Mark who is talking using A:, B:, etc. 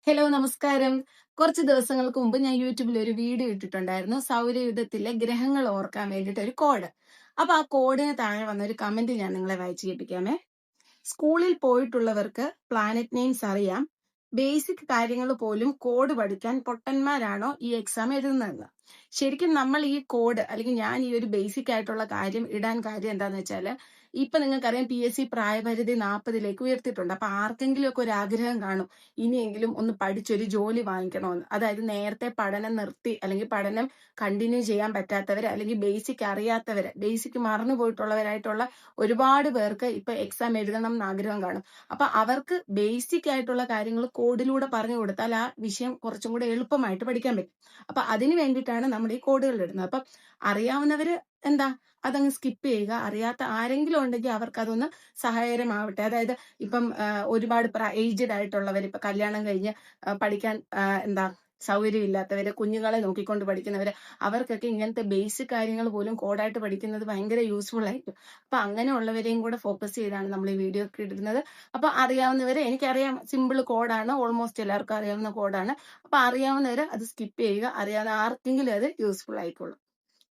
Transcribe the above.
A: Hello നമസ്കാരം. കുറച്ച് ദിവസങ്ങൾക്ക് മുമ്പ് ഞാൻ യൂട്യൂബിൽ ഒരു വീഡിയോ ഇട്ടിട്ടുണ്ടായിരുന്നു. സൗരയൂഥത്തിലെ ഗ്രഹങ്ങൾ ഓർക്കാൻ വേണ്ടിയിട്ട് ഒരു കോഡ്. അപ്പൊ ആ കോഡിന് താഴെ വന്ന ഒരു കമന്റ് ഞാൻ നിങ്ങളെ വായിച്ചു കേൾപ്പിക്കാമേ. സ്കൂളിൽ പോയിട്ടുള്ളവർക്ക് പ്ലാനറ്റ് നെയിംസ് അറിയാം. ബേസിക് കാര്യങ്ങൾ പോലും കോഡ് പഠിക്കാൻ പൊട്ടന്മാരാണോ ഈ എക്സാം എഴുതുന്നതെന്ന്. ശരിക്കും നമ്മൾ ഈ കോഡ് അല്ലെങ്കിൽ ഞാൻ ഈ ഒരു ബേസിക് ആയിട്ടുള്ള കാര്യം ഇടാൻ കാര്യം എന്താന്ന് വെച്ചാല് ഇപ്പൊ നിങ്ങൾക്കറിയാം PSC പ്രായപരിധി 40ലേക്ക് ഉയർത്തിയിട്ടുണ്ട്. അപ്പൊ ആർക്കെങ്കിലും ഒക്കെ ഒരു ആഗ്രഹം കാണും ഇനിയെങ്കിലും ഒന്ന് പഠിച്ചൊരു ജോലി വാങ്ങിക്കണമെന്ന്. അതായത് നേരത്തെ പഠനം നിർത്തി അല്ലെങ്കിൽ പഠനം കണ്ടിന്യൂ ചെയ്യാൻ പറ്റാത്തവര് അല്ലെങ്കിൽ ബേസിക് അറിയാത്തവര് ബേസിക് മറന്നു പോയിട്ടുള്ളവരായിട്ടുള്ള ഒരുപാട് പേർക്ക് ഇപ്പൊ എക്സാം എഴുതണം എന്ന് ആഗ്രഹം കാണും. അപ്പൊ അവർക്ക് ബേസിക് ആയിട്ടുള്ള കാര്യങ്ങൾ കോഡിലൂടെ പറഞ്ഞു കൊടുത്താൽ ആ വിഷയം കുറച്ചും കൂടെ എളുപ്പമായിട്ട് പഠിക്കാൻ പറ്റും. അപ്പൊ അതിന് വേണ്ടിയിട്ടാണ് നമ്മൾ ഈ കോഡുകൾ ഇടുന്നത്. അപ്പൊ അറിയാവുന്നവര് എന്താ അതങ്ങ് സ്കിപ്പ് ചെയ്യുക. അറിയാത്ത ആരെങ്കിലും ഉണ്ടെങ്കിൽ അവർക്ക് അതൊന്ന് സഹായകരമാവട്ടെ. അതായത് ഇപ്പം ഒരുപാട് ഏജ്ഡ് ആയിട്ടുള്ളവർ ഇപ്പൊ കല്യാണം കഴിഞ്ഞ് പഠിക്കാൻ എന്താ സൗകര്യമില്ലാത്തവര്, കുഞ്ഞുങ്ങളെ നോക്കിക്കൊണ്ട് പഠിക്കുന്നവര്, അവർക്കൊക്കെ ഇങ്ങനത്തെ ബേസിക് കാര്യങ്ങൾ പോലും കോഡായിട്ട് പഠിക്കുന്നത് ഭയങ്കര യൂസ്ഫുൾ ആയിരിക്കും. അപ്പൊ അങ്ങനെയുള്ളവരെയും കൂടെ ഫോക്കസ് ചെയ്താണ് നമ്മൾ ഈ വീഡിയോ ഒക്കെ ഇടുന്നത്. അപ്പൊ അറിയാവുന്നവര്, എനിക്കറിയാം സിമ്പിൾ കോഡാണ്, ഓൾമോസ്റ്റ് എല്ലാവർക്കും അറിയാവുന്ന കോഡാണ്. അപ്പൊ അറിയാവുന്നവര് അത് സ്കിപ്പ് ചെയ്യുക. അറിയാവുന്ന ആർക്കെങ്കിലും അത് യൂസ്ഫുൾ ആയിക്കോളും.